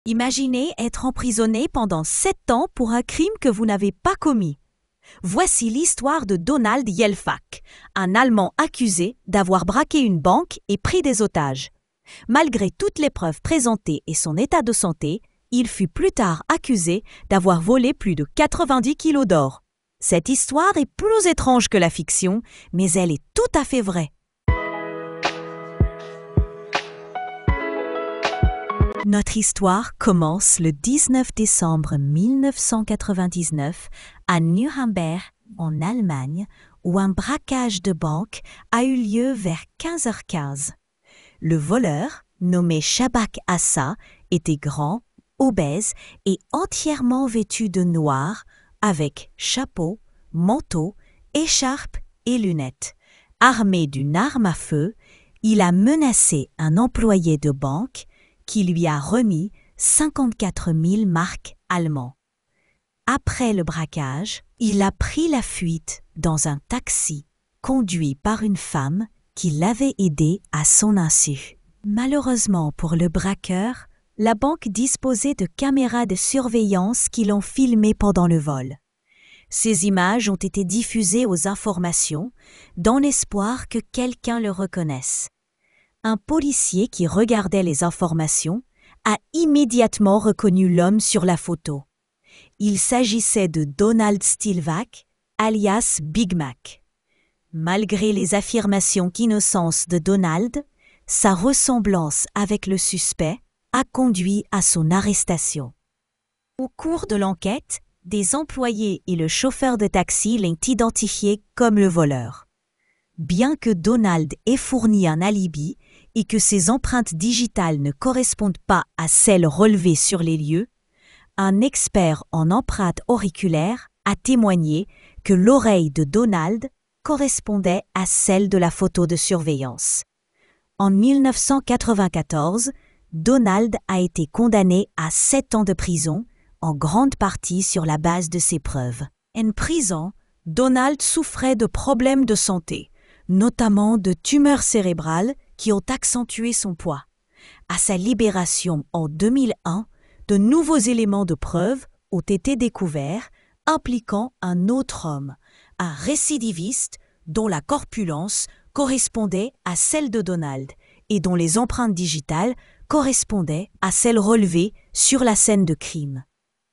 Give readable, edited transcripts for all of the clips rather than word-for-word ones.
Imaginez être emprisonné pendant 7 ans pour un crime que vous n'avez pas commis. Voici l'histoire de Donald Jelfak, un Allemand accusé d'avoir braqué une banque et pris des otages. Malgré toutes les preuves présentées et son état de santé, il fut plus tard accusé d'avoir volé plus de 90 kilos d'or. Cette histoire est plus étrange que la fiction, mais elle est tout à fait vraie. Notre histoire commence le 19 décembre 1999 à Nuremberg, en Allemagne, où un braquage de banque a eu lieu vers 15h15. Le voleur, nommé Shabak Assa, était grand, obèse et entièrement vêtu de noir, avec chapeau, manteau, écharpe et lunettes. Armé d'une arme à feu, il a menacé un employé de banque qui lui a remis 54 000 marks allemands. Après le braquage, il a pris la fuite dans un taxi conduit par une femme qui l'avait aidé à son insu. Malheureusement pour le braqueur, la banque disposait de caméras de surveillance qui l'ont filmé pendant le vol. Ces images ont été diffusées aux informations dans l'espoir que quelqu'un le reconnaisse. Un policier qui regardait les informations a immédiatement reconnu l'homme sur la photo. Il s'agissait de Donald Stilwak, alias Big Mac. Malgré les affirmations d'innocence de Donald, sa ressemblance avec le suspect a conduit à son arrestation. Au cours de l'enquête, des employés et le chauffeur de taxi l'ont identifié comme le voleur. Bien que Donald ait fourni un alibi et que ses empreintes digitales ne correspondent pas à celles relevées sur les lieux, un expert en empreintes auriculaires a témoigné que l'oreille de Donald correspondait à celle de la photo de surveillance. En 1994, Donald a été condamné à 7 ans de prison, en grande partie sur la base de ses preuves. En prison, Donald souffrait de problèmes de santé, notamment de tumeurs cérébrales qui ont accentué son poids. À sa libération en 2001, de nouveaux éléments de preuve ont été découverts impliquant un autre homme, un récidiviste dont la corpulence correspondait à celle de Donald et dont les empreintes digitales correspondaient à celles relevées sur la scène de crime.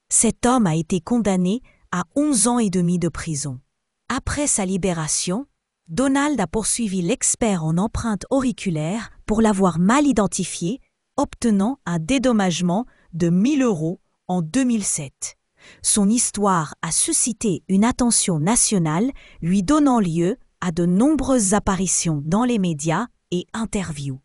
Cet homme a été condamné à 11 ans et demi de prison. Après sa libération, Donald a poursuivi l'expert en empreintes auriculaires pour l'avoir mal identifié, obtenant un dédommagement de 1 000 € en 2007. Son histoire a suscité une attention nationale, lui donnant lieu à de nombreuses apparitions dans les médias et interviews.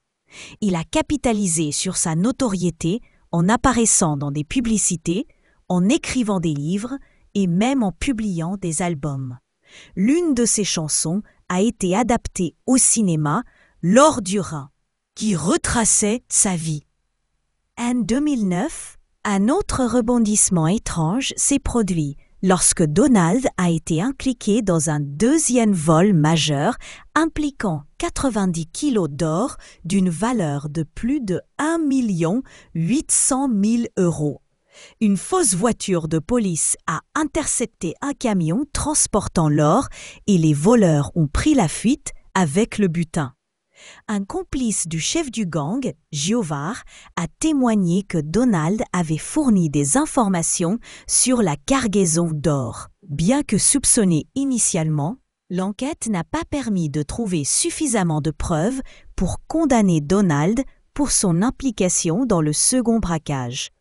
Il a capitalisé sur sa notoriété en apparaissant dans des publicités, en écrivant des livres et même en publiant des albums. L'une de ses chansons a été adaptée au cinéma, L'or du Rhin, qui retraçait sa vie. En 2009, un autre rebondissement étrange s'est produit lorsque Donald a été impliqué dans un deuxième vol majeur impliquant 90 kilos d'or d'une valeur de plus de 1 800 000 €. Une fausse voiture de police a intercepté un camion transportant l'or et les voleurs ont pris la fuite avec le butin. Un complice du chef du gang, Giovar, a témoigné que Donald avait fourni des informations sur la cargaison d'or. Bien que soupçonné initialement, l'enquête n'a pas permis de trouver suffisamment de preuves pour condamner Donald pour son implication dans le second braquage.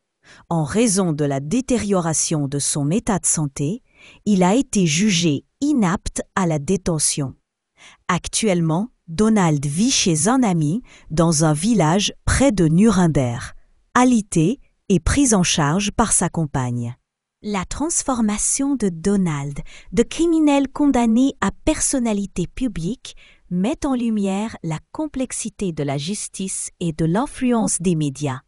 En raison de la détérioration de son état de santé, il a été jugé inapte à la détention. Actuellement, Donald vit chez un ami dans un village près de Nuremberg, alité et pris en charge par sa compagne. La transformation de Donald, de criminel condamné à personnalité publique, met en lumière la complexité de la justice et de l'influence des médias.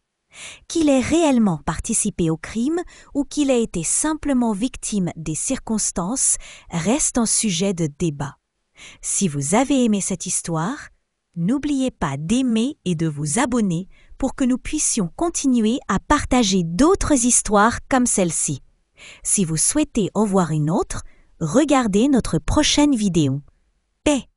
Qu'il ait réellement participé au crime ou qu'il ait été simplement victime des circonstances reste un sujet de débat. Si vous avez aimé cette histoire, n'oubliez pas d'aimer et de vous abonner pour que nous puissions continuer à partager d'autres histoires comme celle-ci. Si vous souhaitez en voir une autre, regardez notre prochaine vidéo. Paix!